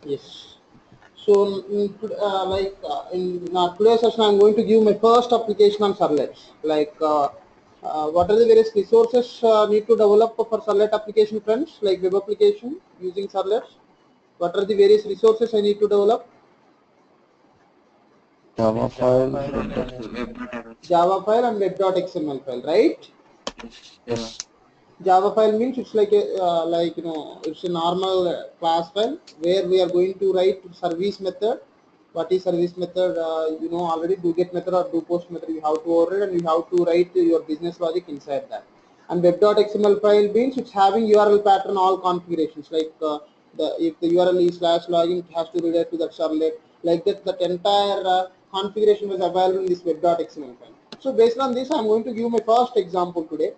Yes. So, in today's session, I'm going to give my first application on servlets. What are the various resources need to develop for servlet application, friends? Like web application using servlets. What are the various resources I need to develop? Java file, web.xml. Java file and web.xml file, right? Yes. Java file means it's like a it's a normal class file where we are going to write service method. What is service method? Already do get method or do post method. You have to override and you have to write your business logic inside that. And web.xml file means it's having URL pattern all configurations if the URL is /login, it has to relate to that servlet. Like that entire configuration was available in this web.xml file. So based on this, I'm going to give my first example today.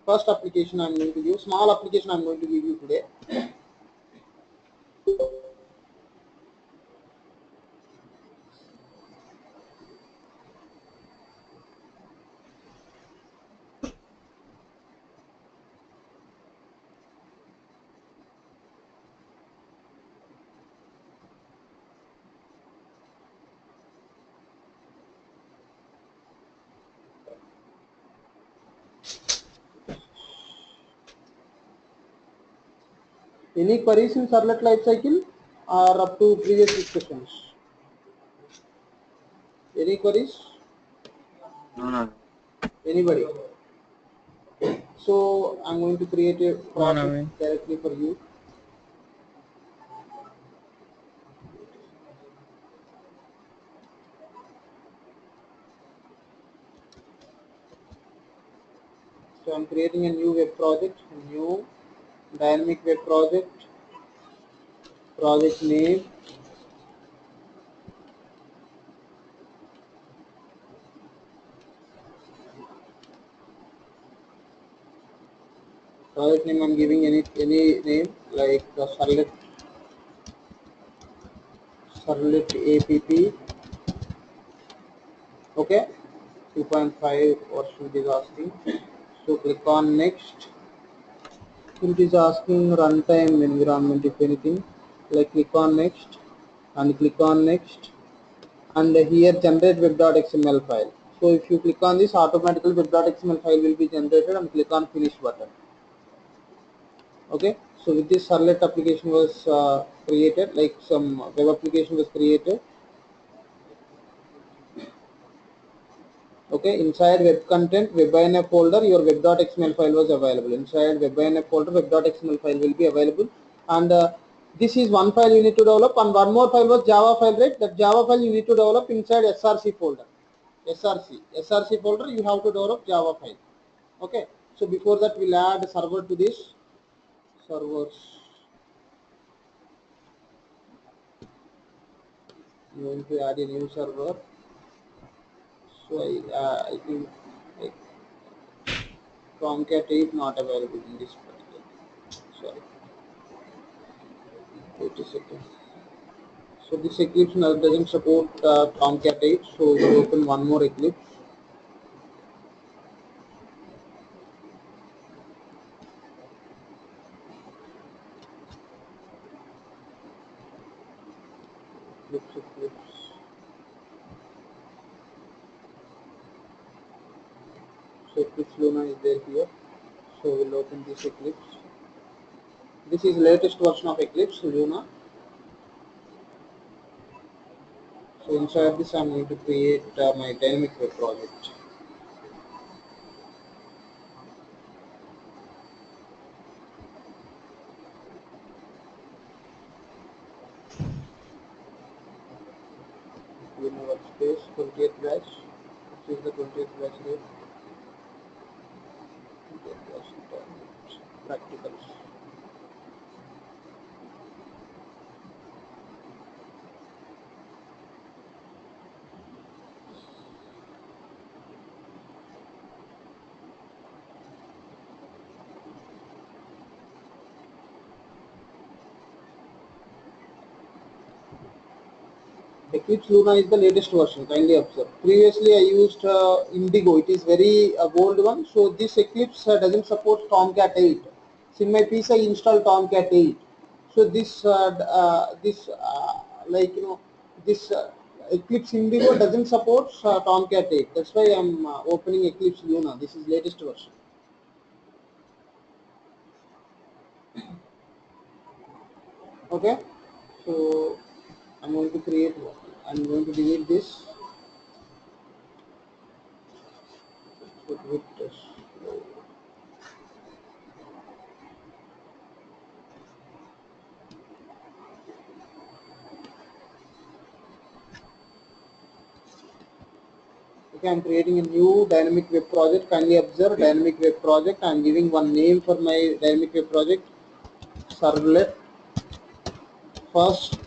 First application I'm going to give, small application I'm going to give you today. Any queries in servlet lifecycle or up to previous discussions? Any queries? No, no. Anybody? So I'm going to create a No, project Naveen. directly for you. So I'm creating a new web project, a new dynamic web project, project name, project name I'm giving any name like servlet app. Okay, 2.5 version it is asking. So click on next. It is asking runtime environment if anything. Like click on next and click on next, and here generate web.xml file. So if you click on this, automatically web.xml file will be generated, and click on finish button. Okay, so with this servlet application was created, like some web application was created. Okay, inside web content web.inf folder, your web.xml file was available. Inside web.inf folder, web.xml file will be available, and this is one file you need to develop, and one more file was Java file, right? That Java file you need to develop inside src folder. src folder you have to develop Java file. Okay, so before that we'll add server to this. Servers, you going to add a new server. So I think like Tomcat 8 not available in this particular. Sorry, wait a second. So this Eclipse now doesn't support Tomcat 8, so we'll open one more Eclipse. Eclipse. So Eclipse Luna is there here. So we'll open this Eclipse. This is latest version of Eclipse Luna. So inside this I'm going to create my dynamic web project. Luna workspace 20th batch. This is the 20th batch here. 20th batch practicals. Eclipse Luna is the latest version, kindly observe. Previously I used Indigo, it is very old one. So this Eclipse doesn't support Tomcat 8. So in my PC I installed Tomcat 8. So like this Eclipse Indigo doesn't support Tomcat 8. That's why I'm opening Eclipse Luna. This is latest version. Okay, so I'm going to create one. I'm going to delete this. So delete this. Okay, I'm creating a new dynamic web project. Kindly observe dynamic web project. I'm giving one name for my dynamic web project. Servlet first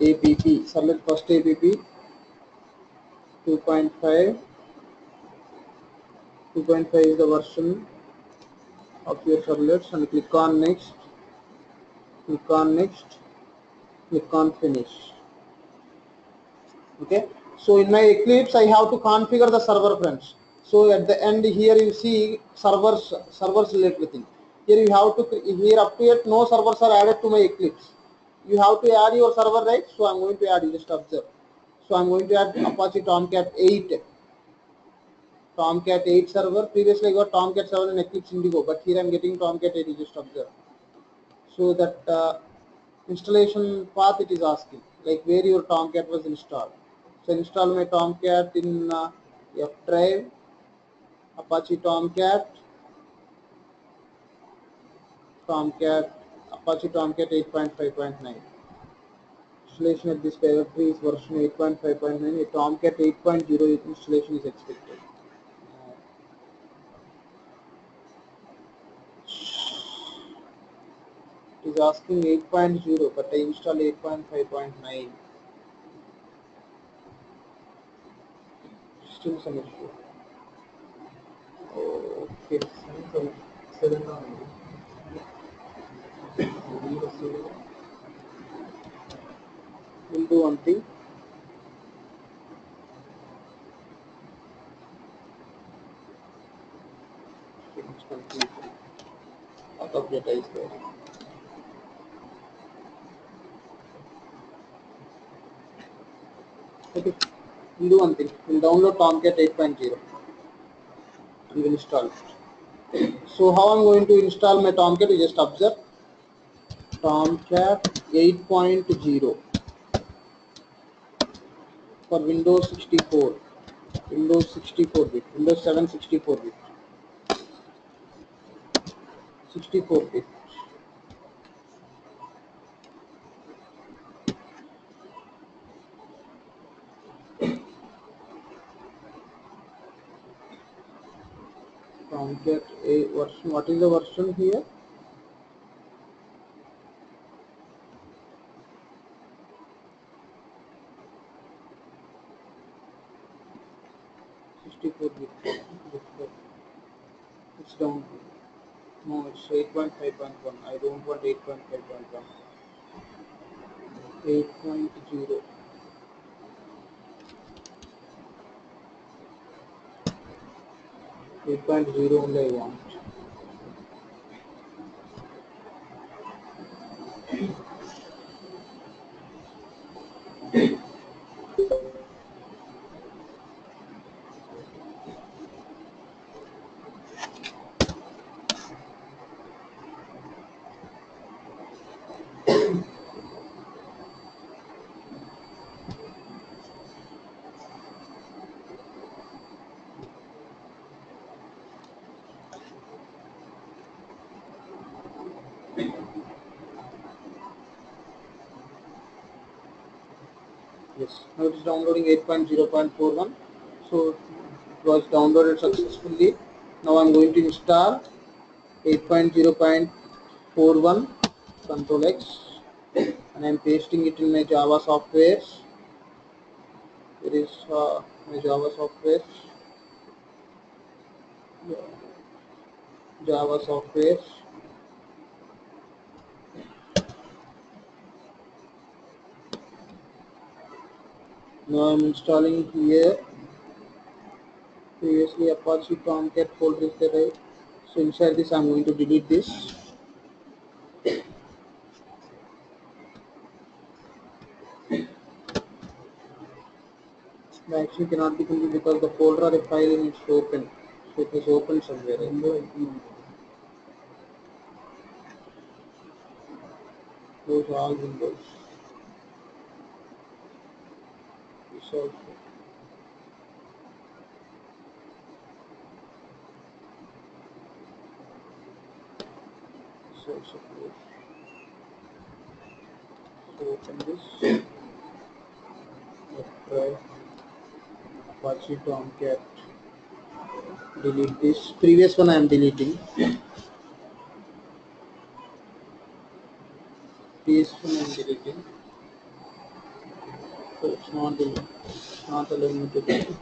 app. Servlet first app 2.5. 2.5 is the version of your servlets, and click on next. Click on next. Click on finish. Okay, so in my Eclipse I have to configure the server, friends. So at the end here you see servers related thing. Here you have to, here up to yet no servers are added to my Eclipse. You have to add your server, right? So I'm going to add, you just observe. So I'm going to add Apache Tomcat 8. Tomcat 8 server. Previously I got Tomcat 7 and Eclipse Indigo, but here I'm getting Tomcat 8, you just observe. So that installation path it is asking, like where your Tomcat was installed. So install my Tomcat in F drive, Apache Tomcat, Tomcat, Apache Tomcat 8.5.9. Installation at this directory is version 8.5.9. A Tomcat 8.0 installation is expected. It is asking 8.0, but I install 8.5.9. Still some issue. Okay. We'll do one thing. Out of data is there. Okay. We'll do one thing. We'll download Tomcat 8.0 and we'll install it. So how I'm going to install my Tomcat? You just observe Tomcat 8.0 for Windows 64, Windows 64-bit, Windows 7 64-bit, 64-bit. Tomcat a version. What is the version here? 64-bit. It's down. No, it's 8.5.1. I don't want 8.5.1. 8.0. 8.0 only I want. Yes, now it is downloading 8.0.41. So it was downloaded successfully. Now I'm going to install 8.0.41 Control X, and I'm pasting it in my Java software. There is my Java software. Java software. Now I'm installing here. Previously Apache Tomcat folder is there, right? So inside this I'm going to delete this. we cannot be complete because the folder or a file is open. So it is open somewhere. Right? Close all windows. This also. This also close. So open this. Try Apache Tomcat. Delete this. Previous one I am deleting. Previous one I am deleting. So it's not allowing me to delete.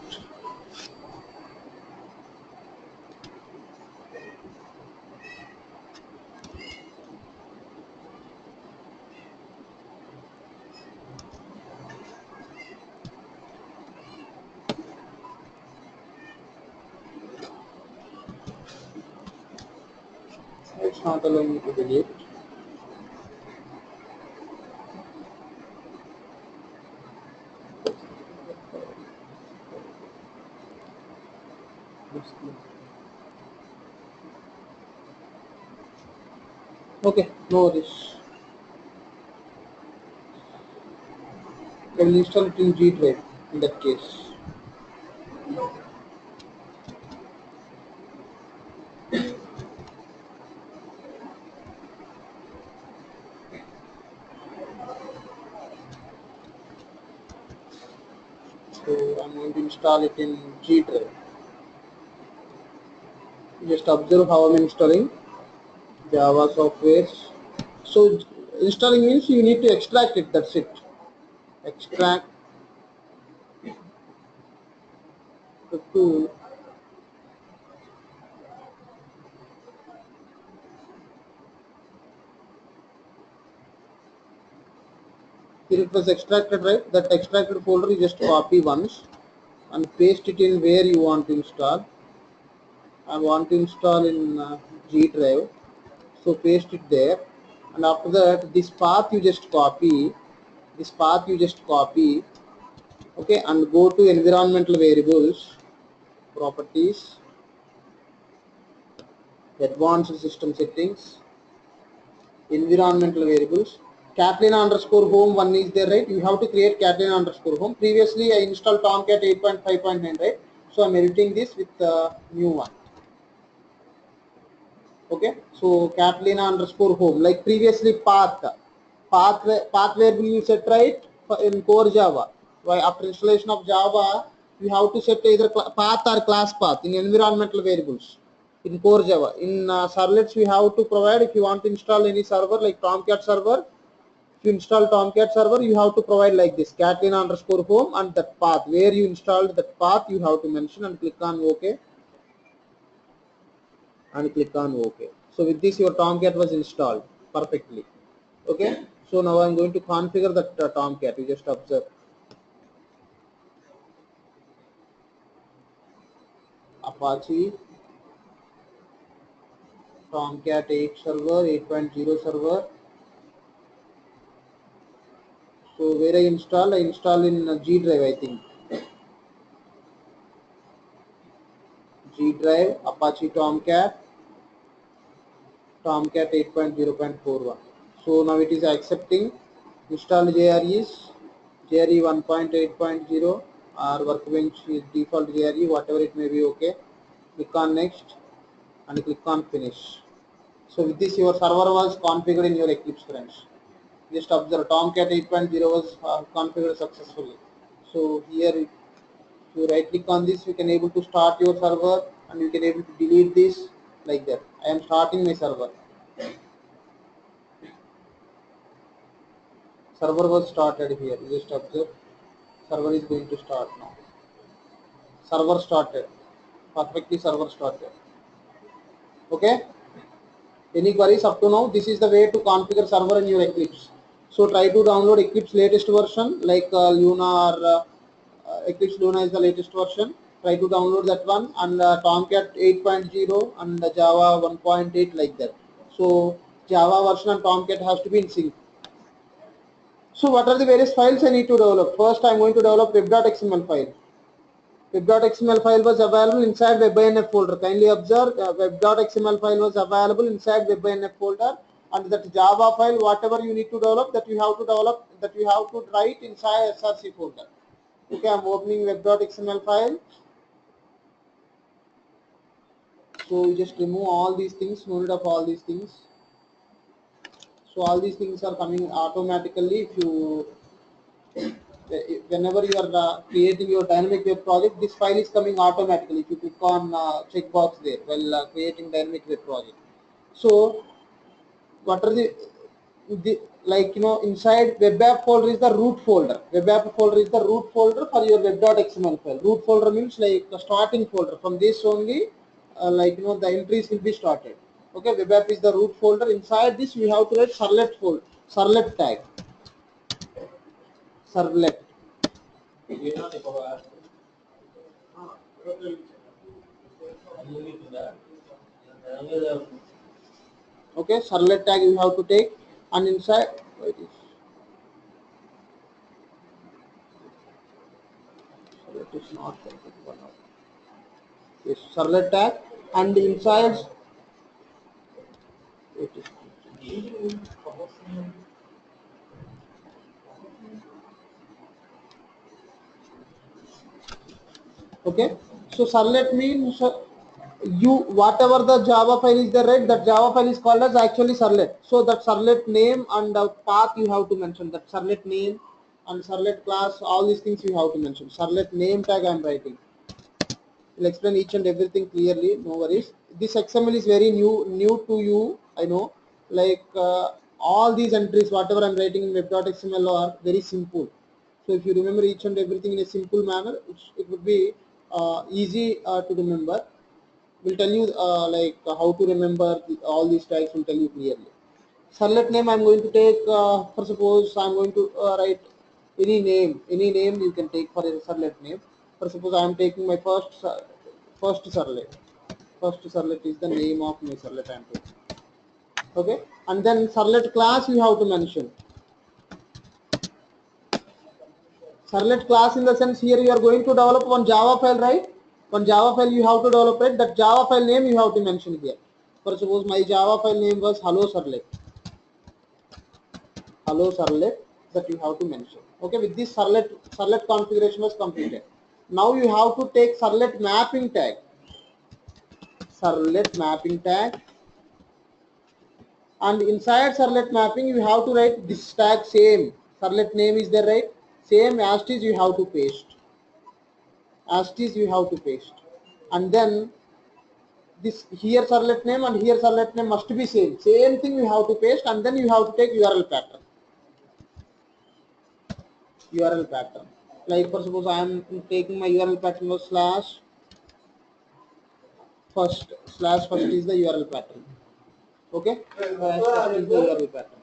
It's not allowing me to delete. Okay, no worries. I will install it in G drive in that case. So I'm going to install it in G drive. Just observe how I'm installing Java softwares. So installing means you need to extract it. That's it. Extract the tool. Here it was extracted, right? That extracted folder you just copy once and paste it in where you want to install. I want to install in G drive. So paste it there, and after that this path you just copy. This path you just copy. Okay, and go to environmental variables, properties, advanced system settings, environmental variables. Catalina underscore home one is there, right? You have to create Catalina underscore home. Previously I installed Tomcat 8.5.9, right? So I'm editing this with the new one. Okay, so Catalina underscore home, like previously path where will you set, right? In core Java, why after installation of Java you have to set either path or class path in environmental variables in core Java. In servlets we have to provide, if you want to install any server like Tomcat server, if you install Tomcat server you have to provide like this Catalina underscore home, and that path where you installed that path you have to mention and click on OK and click on OK. So with this your Tomcat was installed perfectly. Okay. So now I'm going to configure that Tomcat. You just observe Apache Tomcat 8 server, 8.0 server. So where I install in G drive, I think. G drive Apache Tomcat 8.0.41. So now it is accepting. Install JREs, JRE 1.8.0 or Workbench is default JRE, whatever it may be. Okay. Click on next and click on finish. So with this your server was configured in your Eclipse, friends. Just observe Tomcat 8.0 was configured successfully. So here if you right click on this, you can able to start your server and you can able to delete this like that. I am starting my server. Server was started here. You just observe. Server is going to start now. Server started. Perfectly server started. Okay. Any queries up to now? This is the way to configure server in your Eclipse. So try to download Eclipse latest version like Luna or Eclipse Luna is the latest version. Try to download that one, and Tomcat 8.0 and Java 1.8 like that. So Java version and Tomcat has to be in sync. So what are the various files I need to develop? First I am going to develop web.xml file. Web.xml file was available inside web.inf folder. Kindly observe, web.xml file was available inside web.inf folder, and that Java file, whatever you need to develop, that you have to develop, that you have to write inside src folder. Okay, I'm opening web.xml file. So you just remove all these things, no need of all these things. So all these things are coming automatically if you, whenever you are creating your dynamic web project, this file is coming automatically if you click on checkbox there while creating dynamic web project. So what are the like inside web app folder is the root folder. Web app folder is the root folder for your web.xml file. Root folder means like the starting folder. From this only the entries will be started. Okay, web app is the root folder. Inside this we have to write servlet folder, servlet tag, servlet. Okay, servlet tag you have to take, and inside it is servlet is not one of yes, servlet tag, and inside it is okay. So servlet means you whatever the Java file is there, right? That Java file is called as actually servlet. So that servlet name and the path you have to mention. That servlet name and servlet class, all these things you have to mention. Servlet name tag I am writing. Will explain each and everything clearly. No worries. This XML is very new to you. I know. Like all these entries, whatever I'm writing in web.xml are very simple. So if you remember each and everything in a simple manner, it would be easy to remember. We'll tell you how to remember all these tags. Will tell you clearly. Servlet name I'm going to take. For suppose I'm going to write any name. Any name you can take for a servlet name. For suppose I'm taking my first servlet. First servlet is the name of my servlet I'm taking. Okay, and then servlet class you have to mention. Servlet class in the sense here you are going to develop one Java file, right? One Java file you have to develop, right? That Java file name you have to mention here. For suppose my Java file name was hello servlet. Hello servlet, that you have to mention. Okay, with this servlet configuration was completed. Now you have to take servlet mapping tag. Servlet mapping tag, and inside servlet mapping you have to write this tag same. Servlet name is there, right? Same as it is you have to paste. As it is you have to paste, and then this here servlet name and here servlet name must be same. Same thing you have to paste, and then you have to take URL pattern. URL pattern. Like for suppose I am taking my URL pattern was slash first. Slash first is the URL pattern. Okay? Slash first is the URL pattern.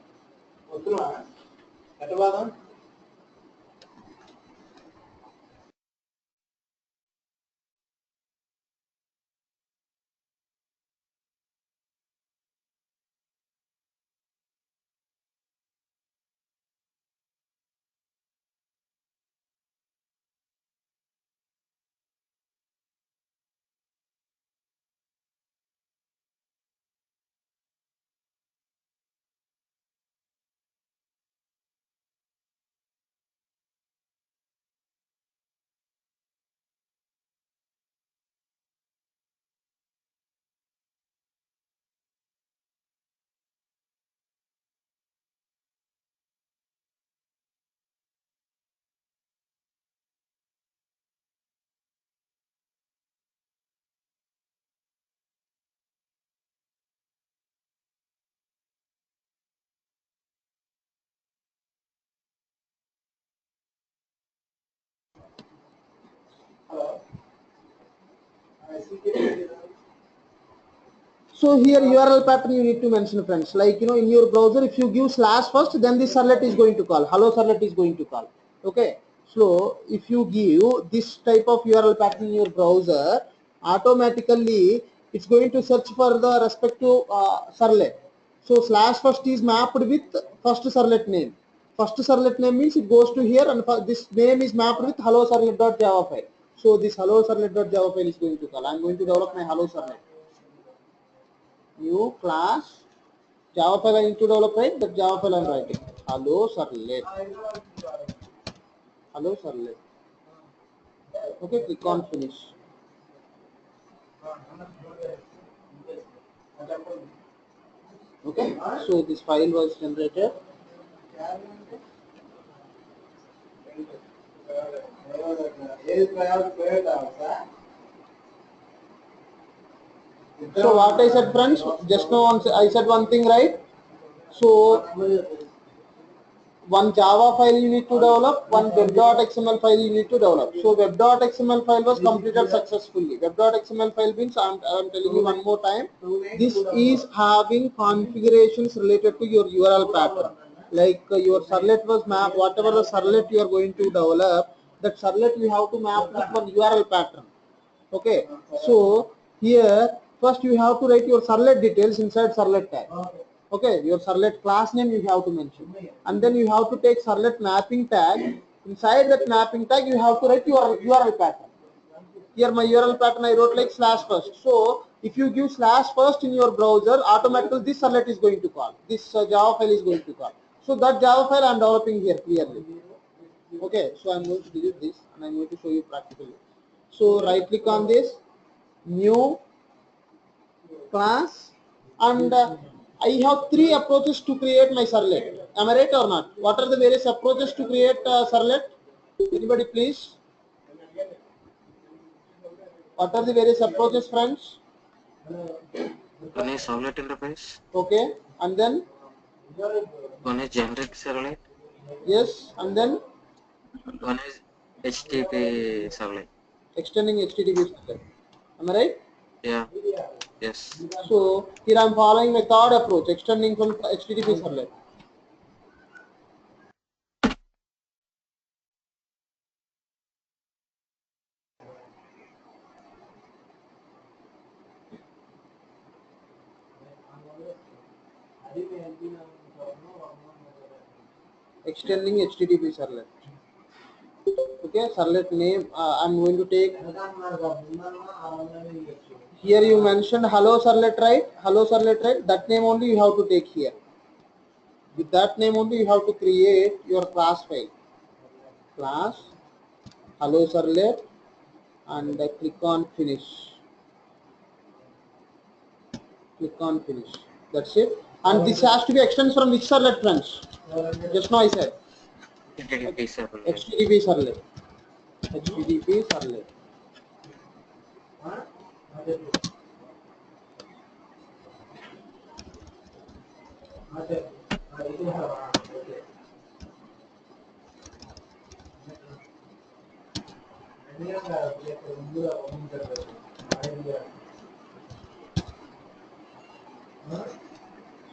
So here URL pattern you need to mention, friends. Like in your browser, if you give slash first, then this servlet is going to call. Hello servlet is going to call. Okay. So if you give this type of URL pattern in your browser, automatically it's going to search for the respective servlet. So slash first is mapped with first servlet name. First servlet name means it goes to here, and this name is mapped with hello servlet.java file. So this hello servlet.java file is going to call. I'm going to develop my hello servlet. New class Java file I need to develop, right? That Java file I'm writing. Hello servlet. Hello servlet. Okay, click on finish. Okay, so this file was generated. So what I said, friends, just now I said one thing, right? So one Java file you need to develop, one web.xml file you need to develop. So web.xml file was completed successfully. Web.xml file means I'm telling you one more time. This is having configurations related to your URL pattern. Like your servlet was mapped, whatever the servlet you are going to develop, that servlet you have to map with one URL pattern. Okay, so here first you have to write your servlet details inside servlet tag. Okay, your servlet class name you have to mention, and then you have to take servlet mapping tag. Inside that mapping tag you have to write your URL pattern. Here my URL pattern I wrote like /first. So if you give /first in your browser, automatically this servlet is going to call. This Java file is going to call. So that Java file I am developing here clearly. Okay, so I'm going to delete this and I'm going to show you practically. So right click on this, new class, and I have three approaches to create my servlet. Am I right or not? What are the various approaches to create servlet? Anybody please? What are the various approaches, friends? One is servlet interface. Okay, and then One is generic servlet. yes, and then One is HTTP servlet. extending HTTP servlet. Am I right? Yeah. Yes. So here I am following my third approach, extending from HTTP servlet. Extending HTTP servlet. Okay, servlet name I'm going to take. Here you mentioned hello servlet, right? Hello servlet, right? That name only you have to take here. With that name only you have to create your class file. Class hello servlet, and click on finish. Click on finish. That's it. And this has to be extended from which servlet, friends? Just now I said HTTP servlet. HTTP servlet. HTTP servlet.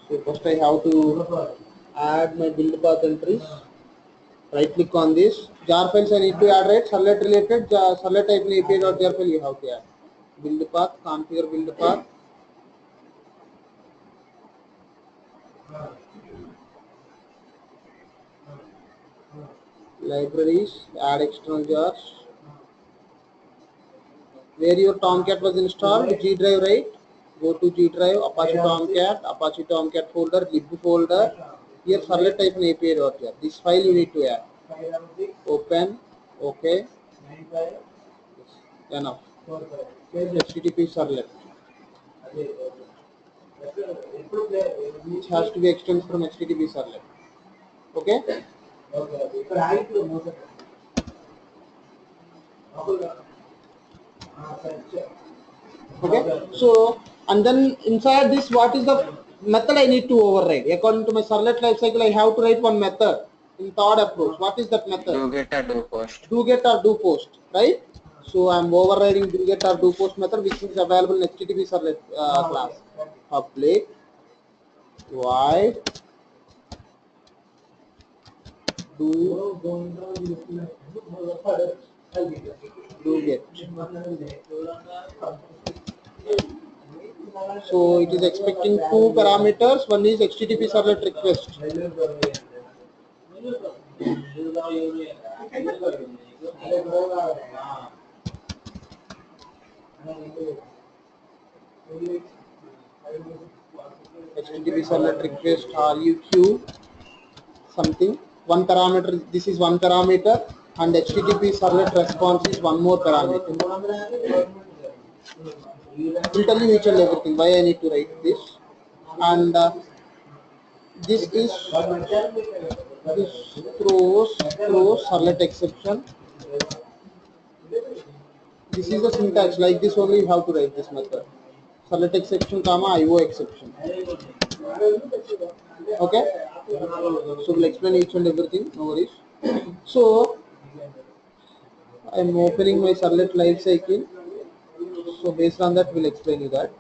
So first I have to add my build path entries. Right click on this. Jar files I need to add, right? Servlet related servlet type API.jar file you have to add. Build path, configure build path. Libraries, add external jars. Where your Tomcat was installed, G drive, right? Go to G drive, Apache Tomcat folder, lib folder. Here servlet type API.jar. This file you need to add. Open, okay. Enough. HTTP servlet. Which has to be extended from HTTP servlet. Okay. Okay. So and then inside this, what is the method I need to override? According to my servlet lifecycle, I have to write one method in third approach. What is that method? Do get or do post. Do get or do post, right? So I'm overriding do get or do post method, which is available in HTTP servlet class. Public void do get. So it is expecting two parameters. One is HTTP servlet request. HTTP servlet request RUQ something one parameter. This is one parameter, and HTTP servlet response is one more parameter. Will tell you each and everything why I need to write this, and this throws servlet exception. This is the syntax, like this only you have to write this method. Servlet exception comma IO exception. Okay, so we'll explain each and everything, no worries. So I'm opening my servlet life cycle. So based on that, we'll explain you that.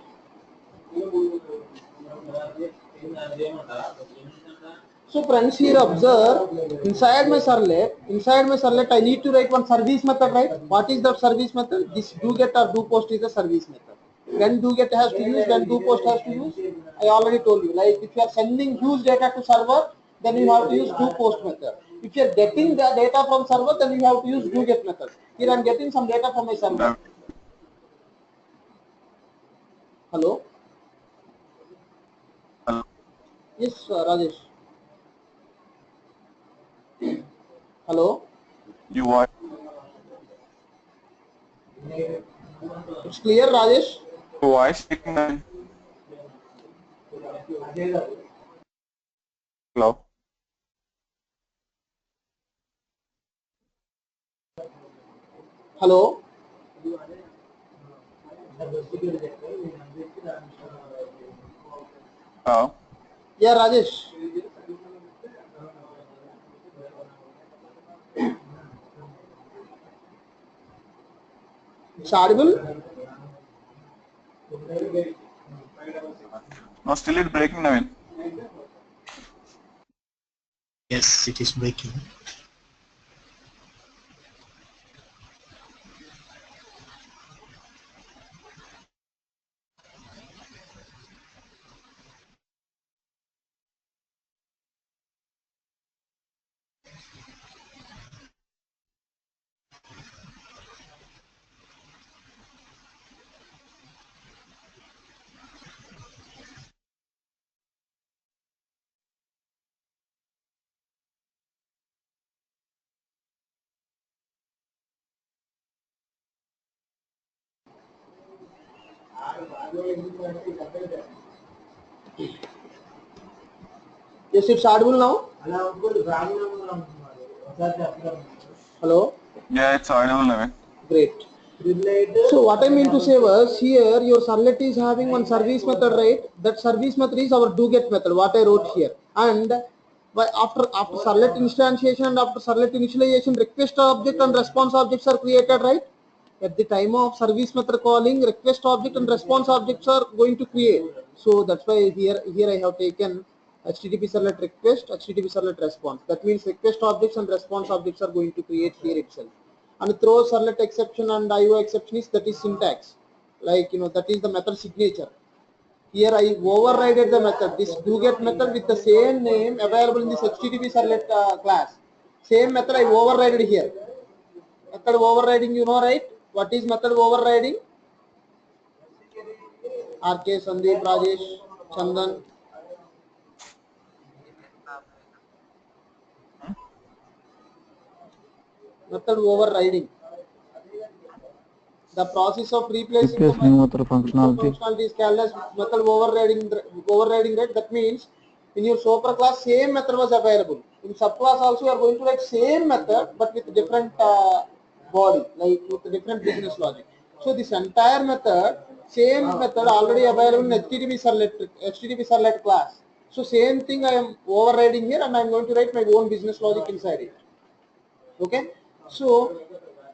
So friends, here observe inside my servlet, I need to write one service method, right? What is the service method? This do get or do post is a service method. When do get has to use, when do post has to use, I already told you. Like if you are sending huge data to server, then you have to use do post method. If you are getting the data from server, then you have to use do get method. Here I am getting some data from my server. Hello. Hello. Yes, Rajesh. Hello. You voice. It's clear, Rajesh. Your voice taking a hello. Hello. Hello. Yeah, Rajesh. It's audible. No, still it's breaking, Naveen. Yes, it is breaking. Yes, it's audible now. Hello. Yeah, it's audible, Naveen. Great. So what I mean to say was, here your servlet is having one service method, right? That service method is our do get method, what I wrote here. And after servlet instantiation and after servlet initialization, request object and response objects are created, right? At the time of service method calling, request object and response objects are going to create. So that's why here I have taken HTTP servlet request, HTTP servlet response. That means request objects and response objects are going to create here itself. And throw servlet exception and IO exception is, that is syntax. Like that is the method signature. Here I overrided the method. This do get method with the same name available in this HTTP servlet class. Same method I overrided here. Method overriding, right? What is method overriding? RK, Sandeep, Rajesh, Chandan. Method overriding. The process of replacing the method functionality. functionality is called as method overriding. Overriding, right? That means in your super class, same method was available. In subclass also, you are going to write same method but with different body, like with different business logic. So this entire method, same method already available in HTTP servlet class. So same thing I am overriding here, and I am going to write my own business logic inside it. Okay, so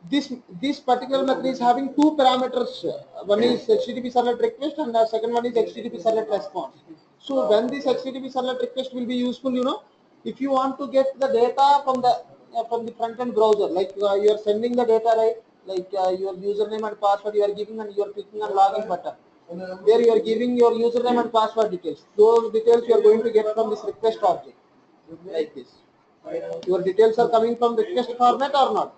this particular method is having two parameters. One is HTTP servlet request, and the second one is HTTP servlet response. So when this HTTP servlet request will be useful, if you want to get the data from the front end browser, like you are sending the data, right? Like your username and password you are giving, and you are clicking on login button. There you are giving your username and password details. Those details you are going to get from this request object, like this. Your details are coming from request format or not?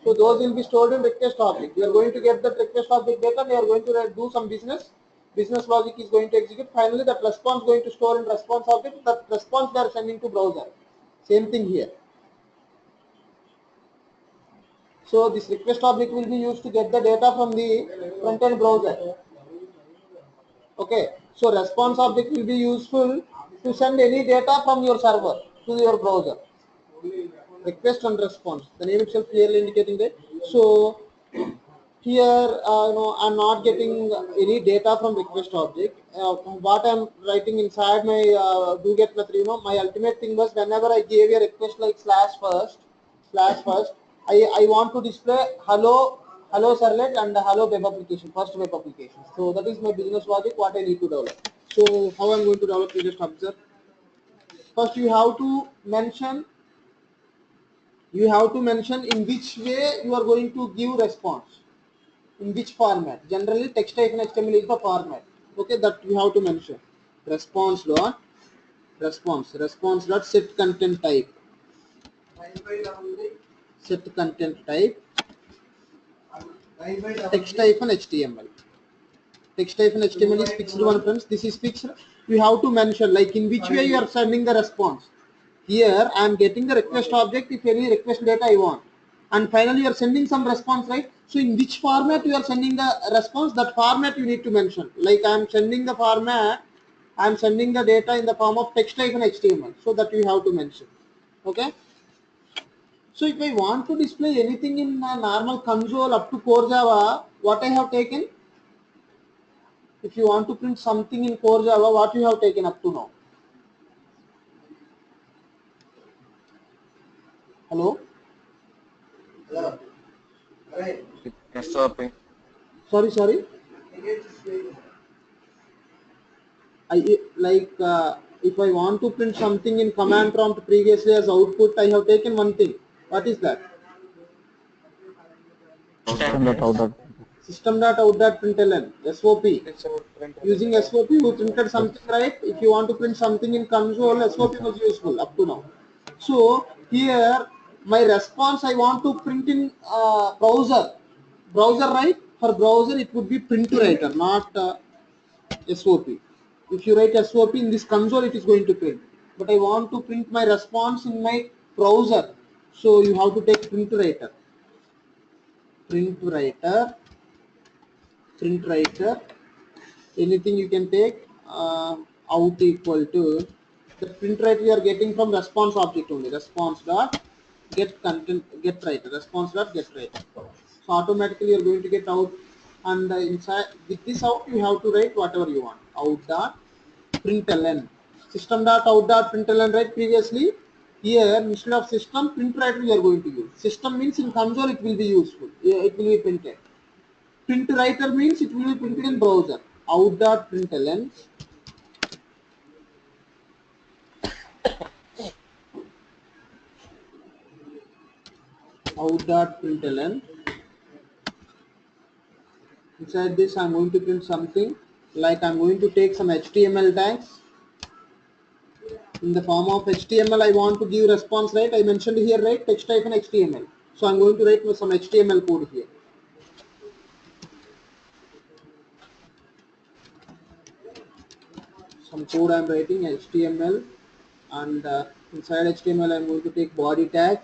So those will be stored in request object. You are going to get that request object data and you are going to do some business. Business logic is going to execute. Finally, that response going to store in response object. That response they are sending to browser. Same thing here. So this request object will be used to get the data from the front-end browser. Okay. So response object will be useful to send any data from your server to your browser. Request and response. The name itself clearly indicating that. So here, I'm not getting any data from request object. What I'm writing inside my do get method, my ultimate thing was whenever I gave a request like slash first, I want to display hello servlet and hello web application, first web application. So that is my business logic, what I need to develop. So how I'm going to develop, you just observe. First you have to mention in which way you are going to give response. In which format? Generally, text type in HTML is the format. Okay, that you have to mention. Response dot set content type. Set content type. Text type in HTML. Text type in HTML is fixed one, friends. This is fixed. You have to mention like in which way you are sending the response. Here I am getting the request object if any request data I want. And finally you are sending some response, right? So in which format you are sending the response, that format you need to mention. Like I am sending the format, I am sending the data in the form of text type and HTML. So that you have to mention. Okay. So if I want to display anything in a normal console up to core Java, what I have taken? If you want to print something in core Java, what you have taken up to now? Hello? SOP. Sorry. If I want to print something in command prompt previously as output, I have taken one thing. What is that? System.out.println, SOP. Using SOP, we printed something, right? If you want to print something in console, SOP was useful up to now. So here, my response I want to print in browser. Browser, right? For browser, it would be print to writer, not SOP. If you write SOP in this console, it is going to print. But I want to print my response in my browser. So you have to take print to writer. Print writer, anything you can take out equal to the print writer you are getting from response object only. Response dot get content get writer. Response dot get writer. So automatically you are going to get out, and inside with this out you have to write whatever you want. Out dot println. System dot out dot println, right? Previously here instead of system, print writer you are going to use. System means in console it will be useful. It will be printed. Print writer means it will be printed in browser. Out.println out.println. Inside this I'm going to print something like I'm going to take some HTML tags. In the form of HTML I want to give response, right? I mentioned here, right? Text type and HTML. So I'm going to write some HTML code here. Some code I'm writing HTML, and inside HTML I'm going to take body tag.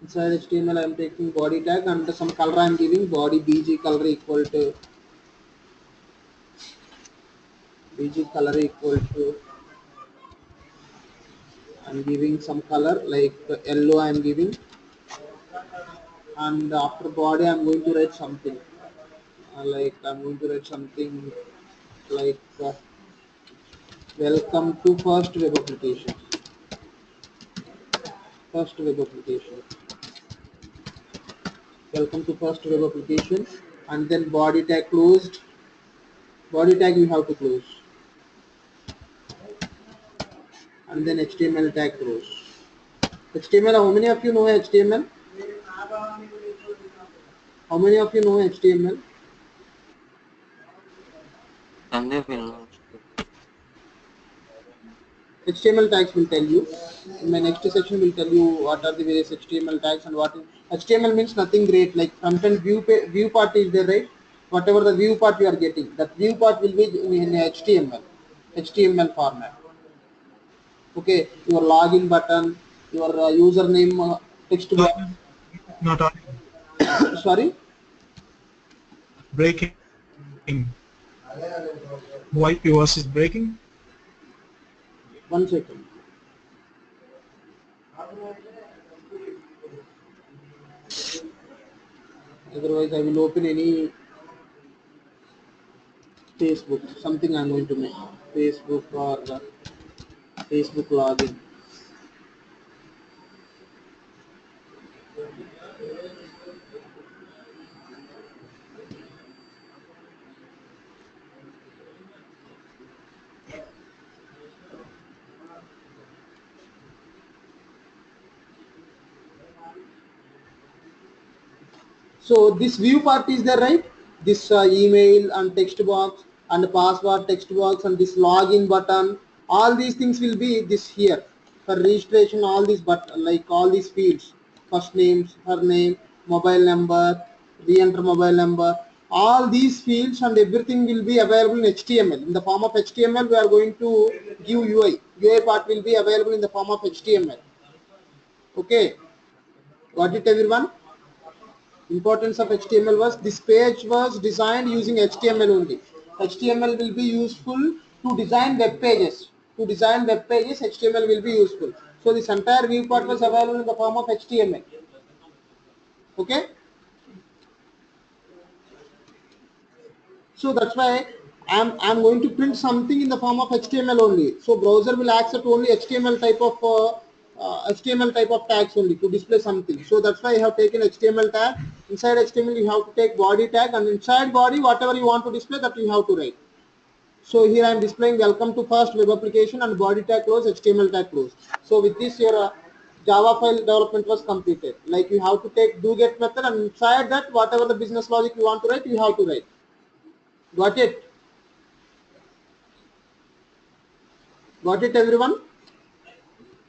Inside HTML I'm taking body tag, and some color I'm giving body BG color equal to I'm giving some color like yellow I'm giving, and after body I'm going to write something like I'm going to write something like welcome to first web application. Welcome to first web application, and then body tag closed. Body tag you have to close, and then HTML tag close. HTML, how many of you know HTML? How many of you know HTML? Sandeep will know. HTML tags will tell you. In my next section will tell you what are the various HTML tags and what is HTML means nothing great like front-end view part is there, right? Whatever the view part you are getting, that view part will be in HTML format. Okay, your login button, your username text Not, box. not on Sorry, breaking. Why yours is breaking? one second. Otherwise, I will open any Facebook, something I'm going to make. Facebook or Facebook login. So this view part is there, right? This email and text box and password text box and this login button, all these things will be this here for registration. All these but like all these fields, first name, surname, mobile number, re-enter mobile number, all these fields and everything will be available in HTML. In the form of HTML, we are going to give UI. UI part will be available in the form of HTML. Okay, got it, everyone? Importance of HTML was this page was designed using HTML only. HTML will be useful to design web pages. To design web pages, HTML will be useful. So this entire viewport was available in the form of HTML. Okay. So that's why I'm going to print something in the form of HTML only. So browser will accept only HTML type of tags only to display something. So that's why I have taken HTML tag. Inside HTML you have to take body tag, and inside body whatever you want to display that you have to write. So here I am displaying welcome to first web application and body tag close, HTML tag close. So with this your Java file development was completed. Like you have to take do get method, and inside that whatever the business logic you want to write, you have to write. Got it? Got it, everyone?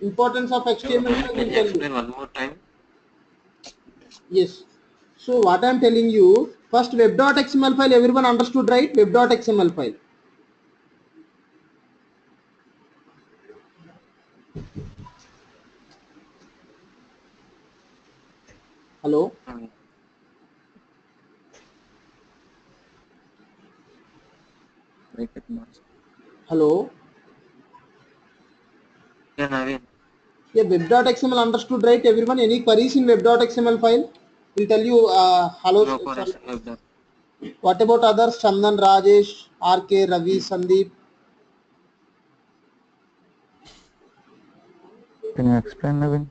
Importance of HTML Naveen, file can will you tell you. explain one more time? Yes. So what I am telling you, first web.xml file, everyone understood, right? Web.xml file. Hello? Naveen. Break it, Mars. Hello? Yeah, Naveen. Yeah, web.xml understood, right? Everyone, any queries in web.xml file? Will tell you, hello, No sir. chorus of that. What about others? Chandan, Rajesh, RK, Ravi, Sandeep? Can you explain, Naveen?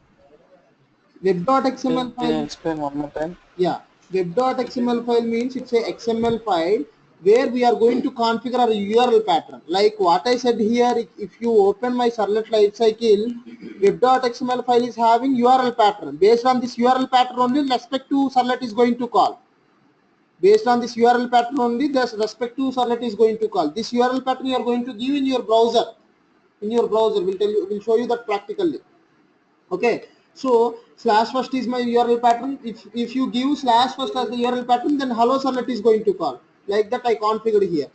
Web.xml Can you file. explain one more time? Yeah, web.xml file means it's a XML file where we are going to configure our URL pattern. Like what I said here, if you open my servlet lifecycle, web.xml file is having URL pattern. Based on this URL pattern only, respect to servlet is going to call. Based on this URL pattern only, the respect to servlet is going to call. This URL pattern you are going to give in your browser. In your browser, will tell you, will show you that practically. Okay, so slash first is my URL pattern. If you give slash first as the URL pattern, then hello servlet is going to call. Like that I configured here.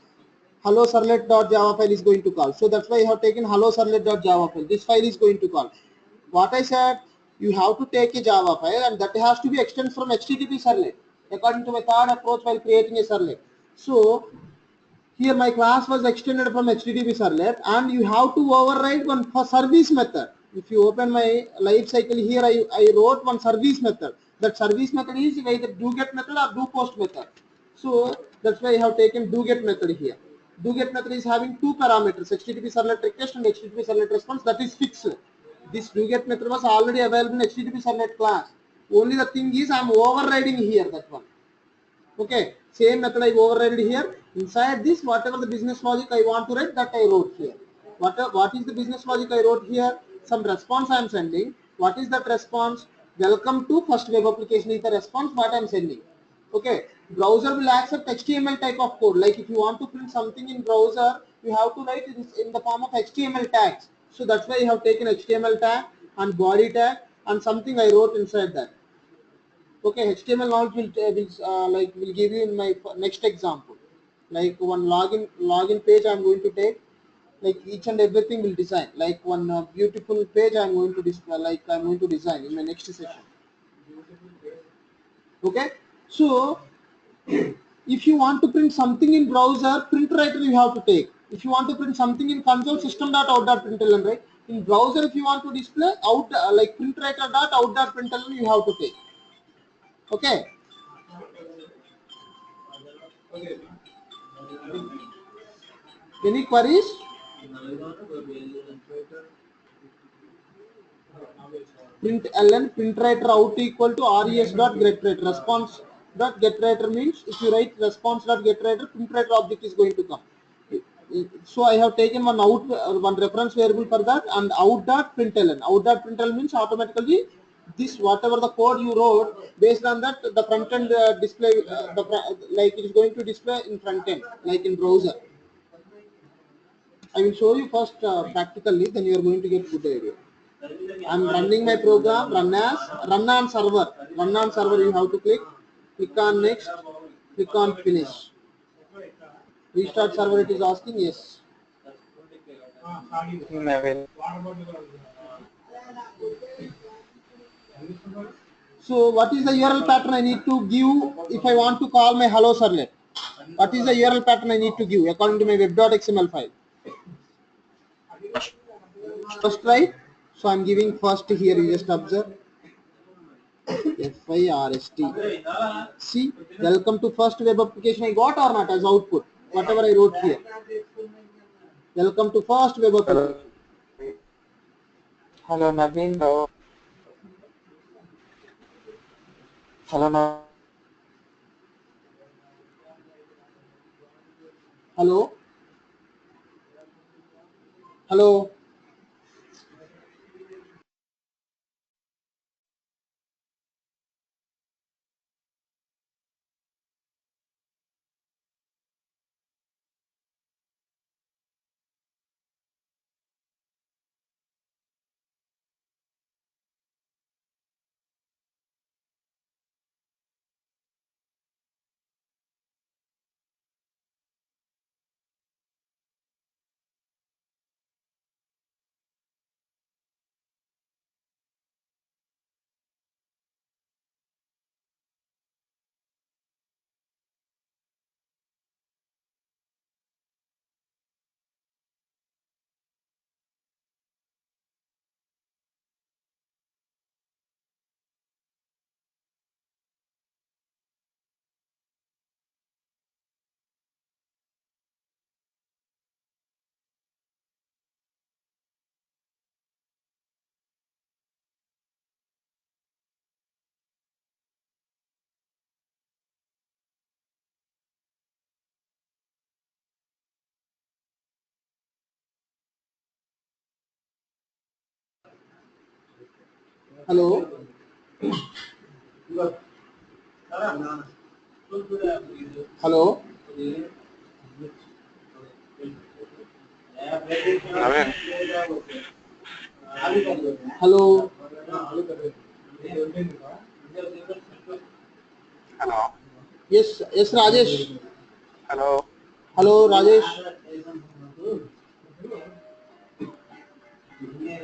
Hello servlet.java file is going to call. So that's why I have taken hello servlet.java file. This file is going to call. What I said, you have to take a Java file and that has to be extended from HTTP servlet according to my third approach while creating a servlet. So here my class was extended from HTTP servlet, and you have to override one for service method. If you open my life cycle here, I wrote one service method. That service method is either do get method or do post method. So that's why I have taken do get method here. Do get method is having two parameters, HTTP servlet request and HTTP servlet response, that is fixed. This do get method was already available in HTTP servlet class. Only the thing is I am overriding here that one. Okay, same method I override here. Inside this, whatever the business logic I want to write, that I wrote here. What is the business logic I wrote here? Some response I am sending. What is that response? Welcome to first web application is the response what I am sending. Okay, browser will accept HTML type of code. Like if you want to print something in browser, you have to write it in the form of HTML tags. So that's why I have taken HTML tag and body tag and something I wrote inside that. Okay, HTML knowledge will give you in my next example. Like one login page I'm going to take. Like each and everything will design. Like one beautiful page I'm going to display. Like I'm going to design in my next session. Okay, so if you want to print something in browser, print writer you have to take. If you want to print something in console, system.out.println, right? In browser, if you want to display out like print writer.out.println, you have to take. Okay. Any queries? Print ln print writer out equal to res dot get writer. Response dot get writer means if you write response dot get writer, print writer object is going to come. So I have taken one out one reference variable for that, and out dot println. Out dot println means automatically this whatever the code you wrote, based on that the front end display like it is going to display in front end like in browser. I will show you first practically, then you are going to get good idea. I'm running my program, run on server. Run on server, you have to click on next, click on finish. Restart server, it is asking yes. Naveen. So what is the URL pattern I need to give if I want to call my hello servlet? What is the URL pattern I need to give according to my web.xml file? First, right? So I'm giving first here, you just observe. FIRST. See, welcome to first web application I got or not as output, whatever I wrote here. Welcome to first web application. Hello, Naveen. Hello. Hello, Hello? Hello? Hello? Hello? Naveen. Hello? Hello. Yes, yes, Rajesh. Hello. Hello, Rajesh.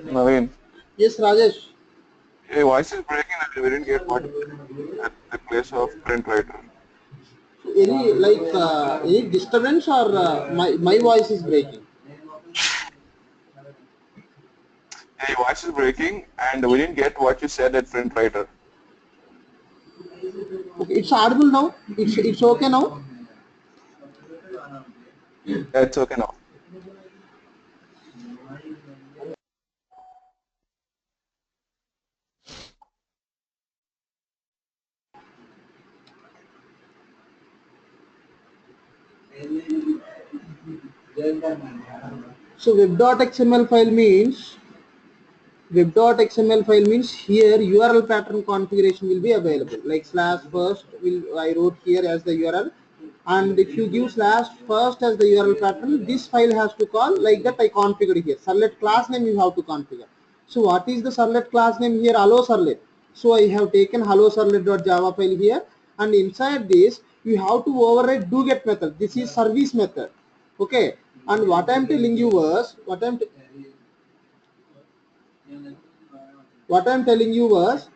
Naveen. Yes, Rajesh. Your voice is breaking and we didn't get what you said at the place of print writer. Any any disturbance or my voice is breaking? Yeah, your voice is breaking and we didn't get what you said at print writer. Okay, it's audible now. It's okay now. Yeah, it's okay now. So web.xml file means here URL pattern configuration will be available. Like slash first will I wrote here as the URL and if you give slash first as the URL pattern, this file has to call like that. I configured here. Servlet class name you have to configure. So what is the servlet class name here? Hello servlet. So I have taken hello servlet.java file here, and inside this you have to override do get method. This is service method. Okay. And what I am telling you was what I am telling you was,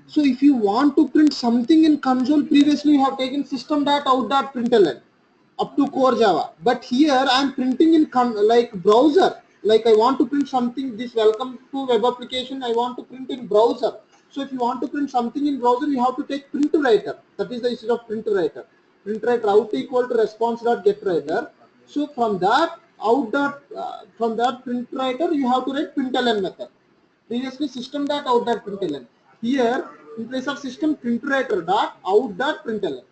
so if you want to print something in console, previously you have taken system.out.println up to core Java. But here I am printing in like browser. Like I want to print something, this welcome to web application, I want to print in browser. So if you want to print something in browser, you have to take print writer. That is the issue of print writer. Print writer out equal to response.get writer. So from that from that print writer, you have to write println method. Previously system.out.println. Here in place of system printer.out.println.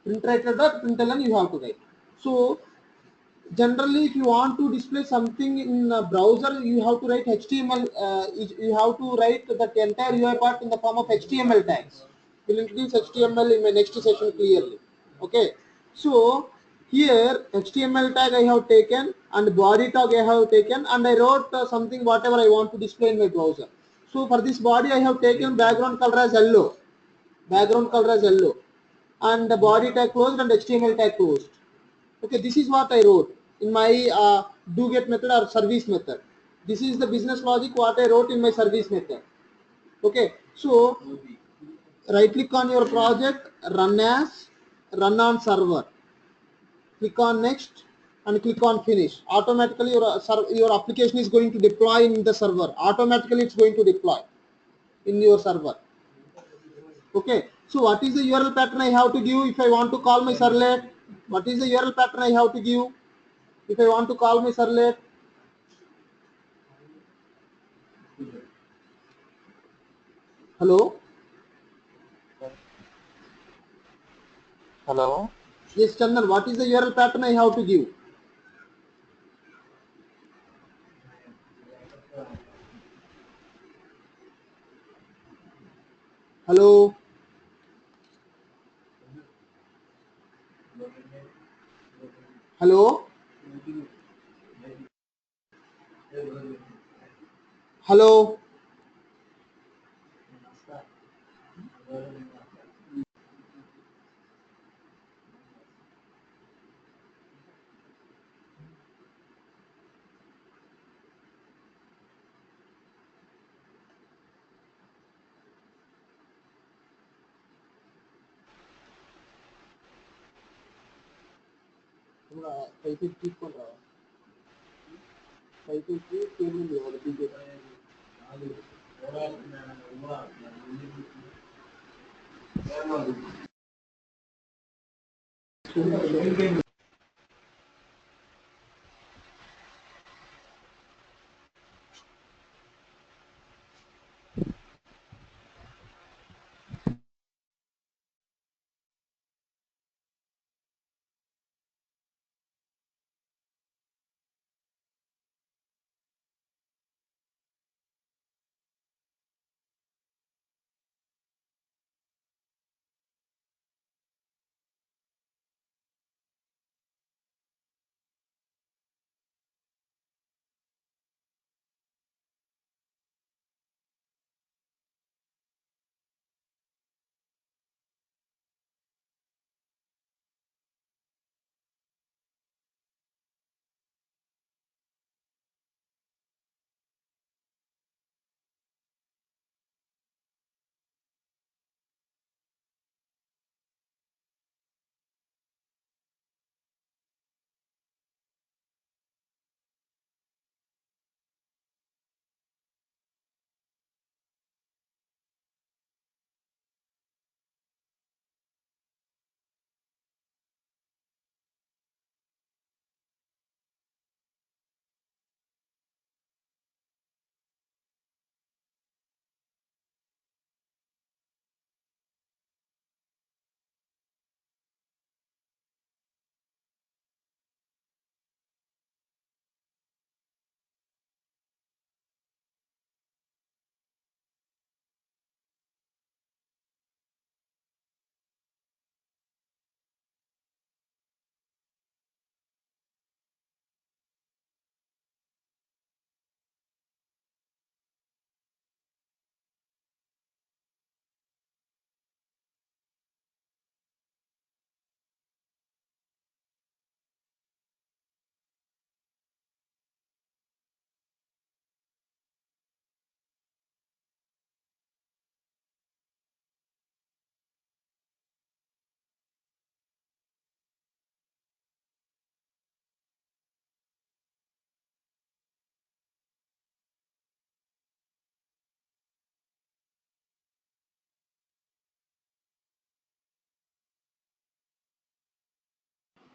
Printer.println you have to write. So generally if you want to display something in a browser, you have to write HTML. You have to write that entire UI part in the form of HTML tags. We'll introduce HTML in my next session clearly. Okay. So here HTML tag I have taken and body tag I have taken, and I wrote something whatever I want to display in my browser. So for this body I have taken background color as yellow. Background color as yellow, and the body tag closed and HTML tag closed. Okay, this is what I wrote in my do get method or service method. This is the business logic what I wrote in my service method. Okay, so right click on your project, run as, run on server, click on next and click on finish. Automatically your application is going to deploy in the server. Automatically it's going to deploy in your server. Okay, so what is the URL pattern I have to give if I want to call my servlet? What is the URL pattern I have to give if I want to call my servlet? Hello? Hello. Yes, Chandan, what is the URL pattern I have to give? Hello? Hello? Hello?